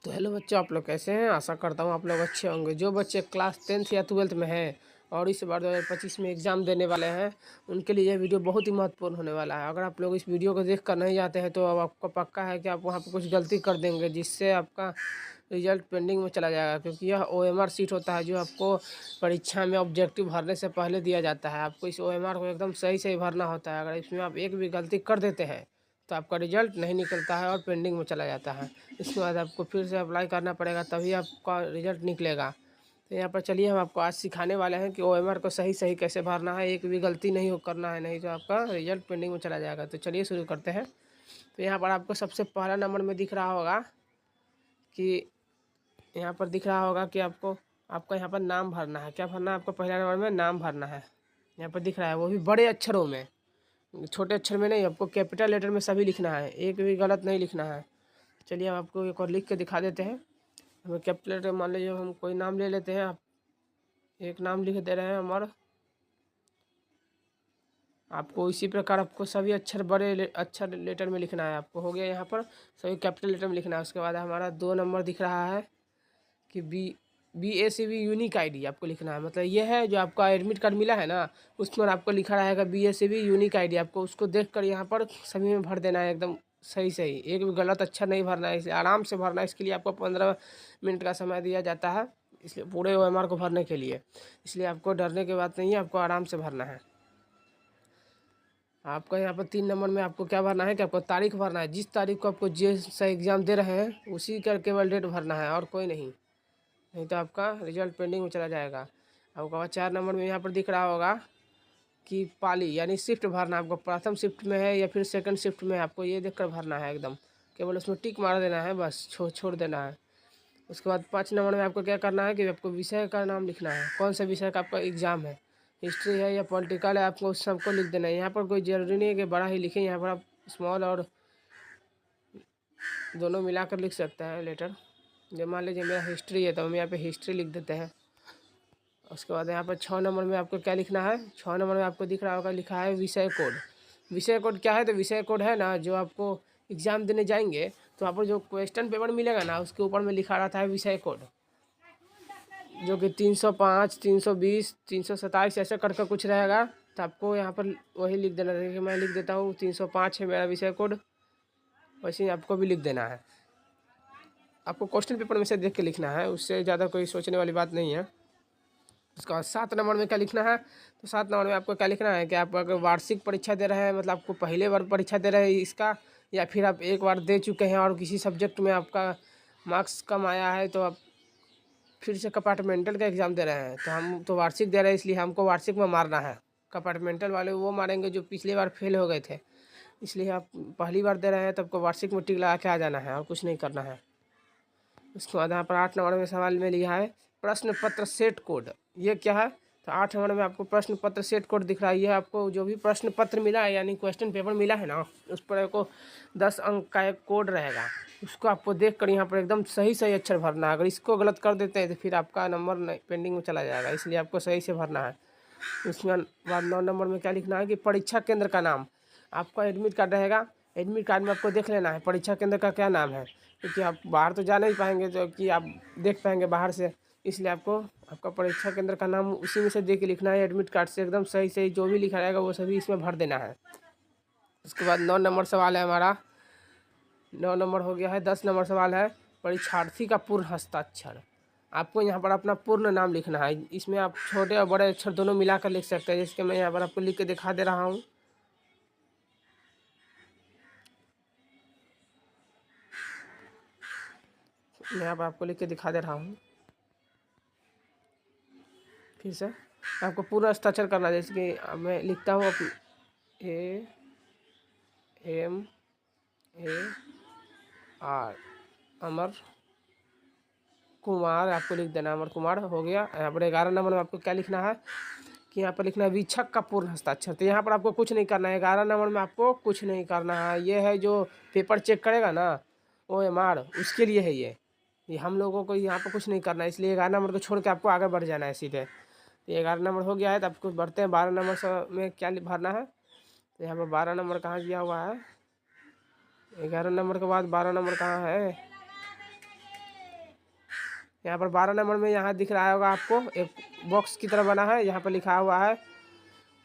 तो हेलो बच्चों, आप लोग कैसे हैं। आशा करता हूँ आप लोग अच्छे होंगे। जो बच्चे क्लास 10th या 12th में हैं और इस बार 2025 में एग्ज़ाम देने वाले हैं, उनके लिए यह वीडियो बहुत ही महत्वपूर्ण होने वाला है। अगर आप लोग इस वीडियो को देख कर नहीं जाते हैं तो अब आपको पक्का है कि आप वहाँ पर कुछ गलती कर देंगे, जिससे आपका रिजल्ट पेंडिंग में चला जाएगा। क्योंकि यह OMR सीट होता है जो आपको परीक्षा में ऑब्जेक्टिव भरने से पहले दिया जाता है। आपको इस OMR को एकदम सही सही भरना होता है। अगर इसमें आप एक भी गलती कर देते हैं तो आपका रिजल्ट नहीं निकलता है और पेंडिंग में चला जाता है। इसके बाद आपको फिर से अप्लाई करना पड़ेगा, तभी आपका रिजल्ट निकलेगा। तो यहाँ पर चलिए हम आपको आज सिखाने वाले हैं कि OMR को सही सही कैसे भरना है। एक भी गलती नहीं हो करना है, नहीं तो आपका रिजल्ट पेंडिंग में चला जाएगा। तो चलिए शुरू करते हैं। तो यहाँ पर आपको सबसे पहला नंबर में दिख रहा होगा कि यहाँ पर दिख रहा होगा कि आपका यहाँ पर नाम भरना है। क्या भरना है आपको? पहला नंबर में नाम भरना है। यहाँ पर दिख रहा है, वो भी बड़े अक्षरों में, छोटे अक्षर में नहीं। आपको कैपिटल लेटर में सभी लिखना है, एक भी गलत नहीं लिखना है। चलिए हम आपको एक और लिख के दिखा देते हैं। हमें कैपिटल लेटर, मान लीजिए हम कोई नाम ले लेते हैं। आप एक नाम लिख दे रहे हैं अमर। आपको इसी प्रकार आपको सभी अक्षर बड़े अक्षर लेटर में लिखना है। आपको हो गया, यहाँ पर सभी कैपिटल लेटर में लिखना है। उसके बाद हमारा 2 नंबर दिख रहा है कि BACB यूनिक ID आपको लिखना है। मतलब ये है जो आपका एडमिट कार्ड मिला है ना, उसमें आपको लिखा रहेगा BACB यूनिक ID। आपको उसको देखकर यहाँ पर सभी में भर देना है, एकदम सही सही। एक भी गलत अक्षर नहीं भरना है, इसे आराम से भरना है। इसके लिए आपको 15 मिनट का समय दिया जाता है, इसलिए पूरे OMR को भरने के लिए। इसलिए आपको डरने की बात नहीं है, आपको आराम से भरना है। आपका यहाँ पर 3 नंबर में आपको क्या भरना है कि आपको तारीख भरना है। जिस तारीख को आपको जैसा एग्ज़ाम दे रहे हैं उसी का केवल डेट भरना है और कोई नहीं, नहीं तो आपका रिजल्ट पेंडिंग में चला जाएगा। आपका 4 नंबर में यहाँ पर दिख रहा होगा कि पाली यानी शिफ्ट भरना। आपको प्रथम शिफ्ट में है या फिर सेकंड शिफ्ट में है, आपको ये देखकर भरना है। एकदम केवल उसमें टिक मार देना है, बस छोड़ देना है। उसके बाद 5 नंबर में आपको क्या करना है कि आपको विषय का नाम लिखना है। कौन से विषय का आपका एग्ज़ाम है, हिस्ट्री है या पॉलिटिकल है, आपको उस सबको लिख देना है। यहाँ पर कोई ज़रूरी नहीं है कि बड़ा ही लिखें, यहाँ पर आप स्मॉल और दोनों मिलाकर लिख सकते हैं लेटर। जब मान लीजिए मेरा हिस्ट्री है तो हम यहाँ पे हिस्ट्री लिख देते हैं। उसके बाद यहाँ पर 6 नंबर में आपको क्या लिखना है। 6 नंबर में आपको दिख रहा होगा, लिखा है विषय कोड। विषय कोड क्या है? तो विषय कोड है ना, जो आपको एग्ज़ाम देने जाएंगे तो आपको जो क्वेश्चन पेपर मिलेगा ना, उसके ऊपर में लिखा रहता है विषय कोड, जो कि 305, 320, 327 ऐसे करके कुछ रहेगा। तो आपको यहाँ पर वही लिख देना। देखिए मैं लिख देता हूँ 305 है मेरा विषय कोड, वैसे ही आपको भी लिख देना है। आपको क्वेश्चन पेपर में से देख के लिखना है, उससे ज़्यादा कोई सोचने वाली बात नहीं है। उसके बाद 7 नंबर में क्या लिखना है, तो 7 नंबर में आपको क्या लिखना है कि आप अगर वार्षिक परीक्षा दे रहे हैं, मतलब आपको पहले बार परीक्षा दे रहे हैं इसका, या फिर आप एक बार दे चुके हैं और किसी सब्जेक्ट में आपका मार्क्स कम आया है तो आप फिर से कंपार्टमेंटल का एग्ज़ाम दे रहे हैं। तो हम तो वार्षिक दे रहे हैं, इसलिए हमको वार्षिक में मारना है। कंपार्टमेंटल वाले वो मारेंगे जो पिछली बार फेल हो गए थे। इसलिए आप पहली बार दे रहे हैं तो आपको वार्षिक में टिक लगा के आ जाना है और कुछ नहीं करना है। उसके बाद यहाँ पर 8 नंबर में सवाल में लिखा है प्रश्न पत्र सेट कोड। ये क्या है? तो 8 नंबर में आपको प्रश्न पत्र सेट कोड दिख रहा है। ये आपको जो भी प्रश्न पत्र मिला है यानी क्वेश्चन पेपर मिला है ना, उस पर आपको 10 अंक का एक कोड रहेगा। उसको आपको देख कर यहाँ पर एकदम सही सही अक्षर भरना है। अगर इसको गलत कर देते हैं तो फिर आपका नंबर पेंडिंग में चला जाएगा, इसलिए आपको सही से भरना है। उसके बाद 9 नंबर में क्या लिखना है कि परीक्षा केंद्र का नाम। आपका एडमिट कार्ड रहेगा, एडमिट कार्ड में आपको देख लेना है परीक्षा केंद्र का क्या नाम है। क्योंकि आप बाहर तो जा नहीं पाएंगे जो कि आप देख पाएंगे बाहर से, इसलिए आपको आपका परीक्षा केंद्र का नाम उसी में से देख के लिखना है। एडमिट कार्ड से एकदम सही सही जो भी लिखा रहेगा वो सभी इसमें भर देना है। उसके बाद 9 नंबर सवाल है हमारा। 9 नंबर हो गया है। 10 नंबर सवाल है परीक्षार्थी का पूर्ण हस्ताक्षर। आपको यहाँ पर अपना पूर्ण नाम लिखना है। इसमें आप छोटे और बड़े अक्षर दोनों मिलाकर लिख सकते हैं, जिसके मैं यहाँ पर आपको लिख के दिखा दे रहा हूँ। मैं यहाँ पर आपको लिख के दिखा दे रहा हूँ। फिर से आपको पूरा हस्ताक्षर करना है। जैसे कि मैं लिखता हूँ AMAR अमर कुमार, आपको लिख देना अमर कुमार। हो गया। यहाँ पर 11 नंबर में आपको क्या लिखना है कि यहाँ पर लिखना है वीक्षक का पूर्ण हस्ताक्षर। तो यहाँ पर आपको कुछ नहीं करना है। 11 नंबर में आपको कुछ नहीं करना है। ये है जो पेपर चेक करेगा ना OMR, उसके लिए है ये हम लोगों को यहाँ पर कुछ नहीं करना है। इसलिए 11 नंबर को छोड़ के आपको आगे बढ़ जाना है सीधे। तो 11 नंबर हो गया है। तो आपको बढ़ते हैं 12 नंबर में क्या भरना है। तो यहाँ पर 12 नंबर कहाँ दिया हुआ है? 11 नंबर के बाद 12 नंबर कहाँ है? यहाँ पर 12 नंबर में यहाँ दिख रहा होगा आपको एक बॉक्स की तरह बना है, यहाँ पर लिखा हुआ है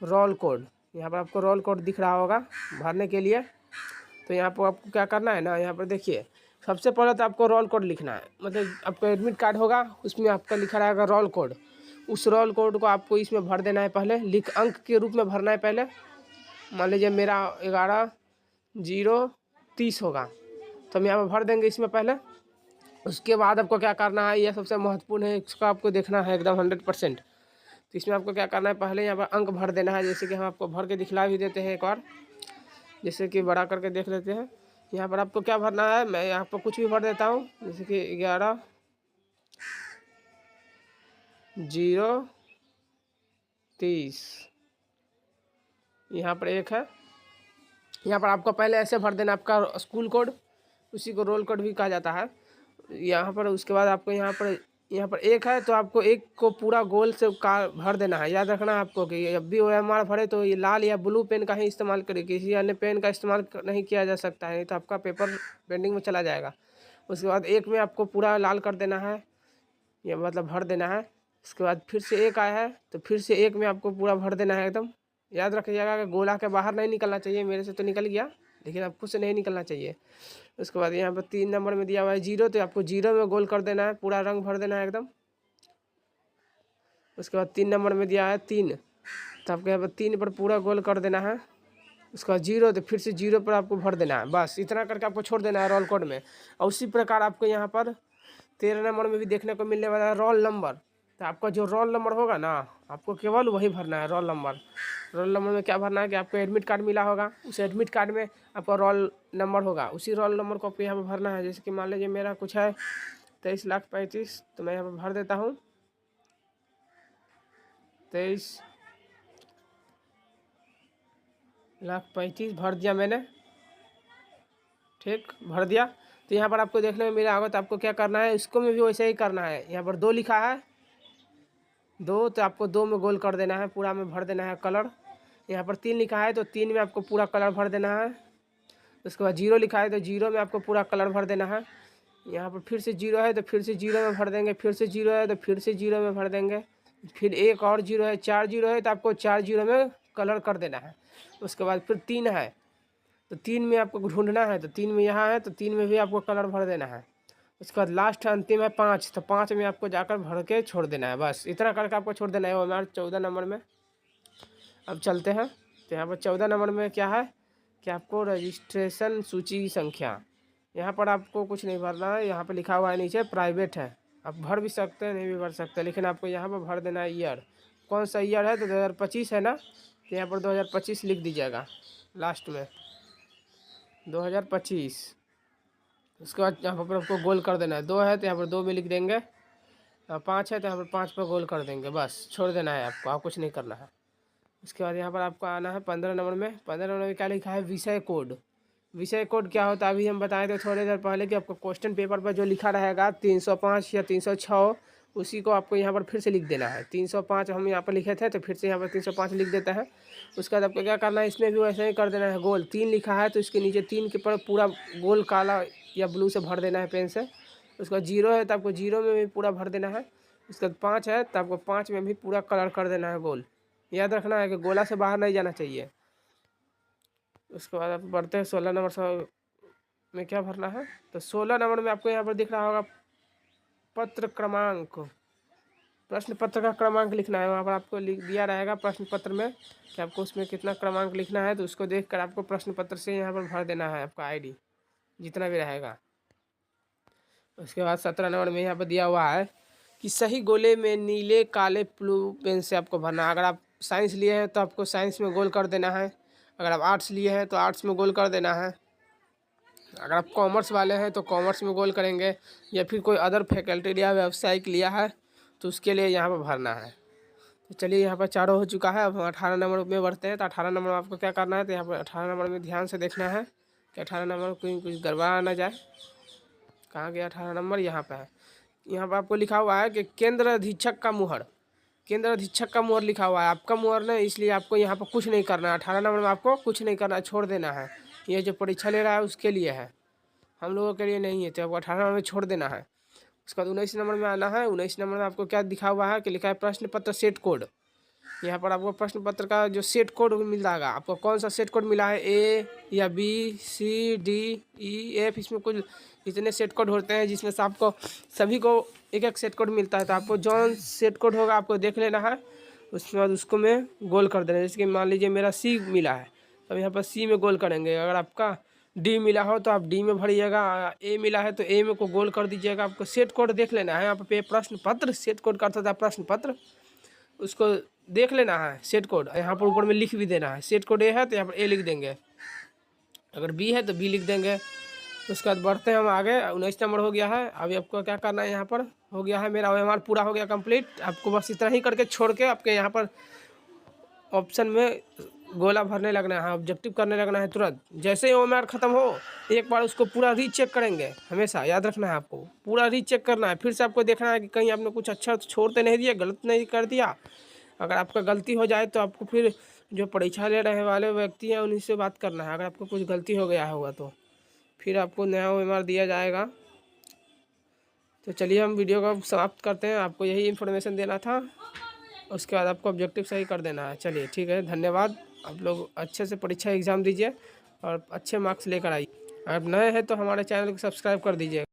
रोल कोड। यहाँ पर आपको रोल कोड दिख रहा होगा भरने के लिए। तो यहाँ पर आपको क्या करना है ना, यहाँ पर देखिए सबसे पहले तो आपको रोल कोड लिखना है, मतलब आपका एडमिट कार्ड होगा उसमें आपका लिखा रहेगा रोल कोड। उस रोल कोड को आपको इसमें भर देना है, पहले अंक के रूप में भरना है। पहले मान लीजिए मेरा 11-0-30 होगा तो हम यहाँ पर भर देंगे इसमें पहले। उसके बाद आपको क्या करना है, यह सबसे महत्वपूर्ण है, इसको आपको देखना है एकदम 100%। तो इसमें आपको क्या करना है, पहले यहाँ पर अंक भर देना है। जैसे कि हम आपको भर के दिखला भी देते हैं एक बार, जैसे कि बड़ा करके देख लेते हैं। यहाँ पर आपको क्या भरना है, मैं यहाँ पर कुछ भी भर देता हूँ, जैसे कि 11-0-30 यहाँ पर एक है। यहाँ पर आपको पहले ऐसे भर देना आपका स्कूल कोड, उसी को रोल कोड भी कहा जाता है यहाँ पर। उसके बाद आपको यहाँ पर एक है तो आपको एक को पूरा गोल से भर देना है। याद रखना है आपको कि जब भी OMR भरे तो ये लाल या ब्लू पेन का ही इस्तेमाल करें, किसी अन्य पेन का इस्तेमाल नहीं किया जा सकता है, नहीं तो आपका पेपर पेंडिंग में चला जाएगा। उसके बाद एक में आपको पूरा लाल कर देना है, ये मतलब भर देना है। उसके बाद फिर से एक आया है तो फिर से एक में आपको पूरा भर देना है एकदम। याद रखिएगा कि गोला के बाहर नहीं निकलना चाहिए, मेरे से तो निकल गया लेकिन आपको से नहीं निकलना चाहिए। उसके बाद यहाँ पर 3 नंबर में दिया हुआ है 0, तो आपको 0 में गोल कर देना है, पूरा रंग भर देना है एकदम। उसके बाद 3 नंबर में दिया है 3, तो आपको यहाँ पर 3 पर पूरा गोल कर देना है। उसके बाद 0 तो फिर से 0 पर आपको भर देना है, बस इतना करके आपको छोड़ देना है रोल कोड में। और उसी प्रकार आपको यहाँ पर 13 नंबर में भी देखने को मिलने वाला है रोल नंबर। तो आपका जो रोल नंबर होगा ना, आपको केवल वही भरना है रोल नंबर। रोल नंबर में क्या भरना है कि आपको एडमिट कार्ड मिला होगा, उस एडमिट कार्ड में आपका रोल नंबर होगा, उसी रोल नंबर को आपको यहाँ पर भरना है। जैसे कि मान लीजिए मेरा कुछ है 23,35,000, तो मैं यहाँ पर भर देता हूँ 23,35,000 भर दिया मैंने, ठीक भर दिया। तो यहाँ पर आपको देखने में मिला होगा, तो आपको क्या करना है, इसको में भी वैसे ही करना है। यहाँ पर 2 लिखा है 2, तो आपको 2 में गोल कर देना है, पूरा में भर देना है कलर। यहाँ पर 3 लिखा है तो 3 में आपको पूरा कलर भर देना है। उसके बाद 0 लिखा है तो 0 में आपको पूरा कलर भर देना है। यहाँ पर फिर से 0 है तो फिर से 0 में भर देंगे, फिर से 0 है तो फिर से 0 में भर देंगे, फिर एक और 0 है, 4 0 है तो आपको 4 0 में कलर कर देना है। उसके बाद फिर 3 है तो 3 में आपको ढूंढना है, तो 3 में यहाँ है तो 3 में भी आपको कलर भर देना है। उसके बाद लास्ट अंतिम है 5, तो 5 में आपको जाकर भर के छोड़ देना है, बस इतना करके आपको छोड़ देना है। वो हमारे 14 नंबर में अब चलते हैं। तो यहाँ पर 14 नंबर में क्या है कि आपको रजिस्ट्रेशन सूची संख्या, यहाँ पर आपको कुछ नहीं भरना है। यहाँ पर लिखा हुआ है नीचे प्राइवेट है, आप भर भी सकते हैं नहीं भी भर सकते, लेकिन आपको यहाँ पर भर देना है ईयर, कौन सा ईयर है, तो 2025 है ना, तो यहाँ पर 2025 लिख दीजिएगा लास्ट में 2025। उसके बाद यहाँ पर आपको गोल कर देना है, 2 है तो यहाँ पर 2 में लिख देंगे, 5 है तो यहाँ पर 5 पर गोल कर देंगे, बस छोड़ देना है आपको, आप कुछ नहीं करना है। उसके बाद यहाँ पर आपको आना है 15 नंबर में। 15 नंबर में क्या लिखा है, विषय कोड। विषय कोड क्या होता है अभी हम बताए थे थोड़ी देर पहले कि आपको क्वेश्चन पेपर पर जो लिखा रहेगा 305 या 306, उसी को आपको यहाँ पर फिर से लिख देना है। 305 हम यहाँ पर लिखे थे तो फिर से यहाँ पर 305 लिख देता है। उसके बाद आपको क्या करना है, इसमें भी वैसे ही कर देना है गोल। 3 लिखा है तो इसके नीचे 3 के पर पूरा गोल काला या ब्लू से भर देना है पेन से। उसके बाद 0 है तो आपको 0 में भी पूरा भर देना है। उसके बाद 5 है तो आपको 5 में भी पूरा कलर कर देना है गोल। याद रखना है कि गोला से बाहर नहीं जाना चाहिए। उसके बाद आप बढ़ते हैं 16 नंबर में क्या भरना है, तो 16 नंबर में आपको यहाँ पर दिख रहा होगा पत्र क्रमांक, प्रश्न पत्र का क्रमांक लिखना है। वहाँ पर आपको लिख दिया रहेगा प्रश्न पत्र में कि आपको उसमें कितना क्रमांक लिखना है, तो उसको देखकर आपको प्रश्न पत्र से यहाँ पर भर देना है आपका ID जितना भी रहेगा। उसके बाद 17 नंबर में यहाँ पर दिया हुआ है कि सही गोले में नीले काले ब्लू पेन से आपको भरना है। अगर आप साइंस लिए हैं तो आपको साइंस में गोल कर देना है, अगर आप आर्ट्स लिए हैं तो आर्ट्स में गोल कर देना है, अगर आप कॉमर्स वाले हैं तो कॉमर्स में गोल करेंगे, या फिर कोई अदर फैकल्टी या व्यावसायिक लिया है तो उसके लिए यहाँ पर भरना है। तो चलिए यहाँ पर चारों हो चुका है, अब हम 18 नंबर में बढ़ते हैं। तो 18 नंबर में आपको क्या करना है, तो यहाँ पर 18 नंबर में ध्यान से देखना है कि 18 नंबर कहीं कुछ गड़बड़ा ना जाए। कहाँ गया 18 नंबर, यहाँ पर है। यहाँ पर आपको लिखा हुआ है कि केंद्र अधीक्षक का मुहर, केंद्र अधीक्षक का मुहर लिखा हुआ है, आपका मुहर नहीं, इसलिए आपको यहाँ पर कुछ नहीं करना है। 18 नंबर में आपको कुछ नहीं करना है, छोड़ देना है। ये जो परीक्षा ले रहा है उसके लिए है, हम लोगों के लिए नहीं है, तो आपको 18 नंबर में छोड़ देना है। उसके बाद 19 नंबर में आना है। 19 नंबर में आपको क्या दिखा हुआ है कि लिखा है प्रश्न पत्र सेट कोड। यहाँ पर आपको प्रश्न पत्र का जो सेट कोड मिल जाएगा। आपको कौन सा सेट कोड मिला है, ए या बी, सी, डी, ई, एफ, इसमें कुछ इतने सेट कोड होते हैं जिसमें से आपको सभी को एक एक सेट कोड मिलता है। तो आपको जौन सेट कोड होगा आपको देख लेना है, उसके बाद उसको में गोल कर देना है। जैसे कि मान लीजिए मेरा सी मिला है तो यहाँ पर सी में गोल करेंगे। अगर आपका डी मिला हो तो आप डी में भरिएगा, ए मिला है तो ए में को गोल कर दीजिएगा। आपको सेट कोड देख लेना है। यहाँ पर प्रश्न पत्र सेट कोड करता था प्रश्न पत्र, उसको देख लेना है सेट कोड। यहाँ पर ऊपर में लिख भी देना है। सेट कोड ए है तो यहाँ पर ए लिख देंगे, अगर बी है तो बी लिख देंगे। उसके बाद बढ़ते हैं हम आगे। 19 नंबर हो गया है। अभी आपको क्या करना है, यहाँ पर हो गया है मेरा OMR पूरा हो गया कंप्लीट। आपको बस इतना ही करके छोड़ के आपके यहाँ पर ऑप्शन में गोला भरने लगना है, ऑब्जेक्टिव करने लगना है तुरंत। जैसे ही OMR ख़त्म हो एक बार उसको पूरा रीचेक करेंगे। हमेशा याद रखना है, आपको पूरा रीचेक करना है। फिर से आपको देखना है कि कहीं आपने कुछ अच्छा छोड़ते नहीं दिया, गलत नहीं कर दिया। अगर आपका गलती हो जाए तो आपको फिर जो परीक्षा ले रहे वाले व्यक्ति हैं उन्हीं से बात करना है। अगर आपको कुछ गलती हो गया होगा तो फिर आपको नया OMR दिया जाएगा। तो चलिए हम वीडियो को समाप्त करते हैं। आपको यही इन्फॉर्मेशन देना था। उसके बाद आपको ऑब्जेक्टिव सही कर देना है। चलिए ठीक है, धन्यवाद। आप लोग अच्छे से परीक्षा एग्ज़ाम दीजिए और अच्छे मार्क्स लेकर आइए। आप नए हैं तो हमारे चैनल को सब्सक्राइब कर दीजिए।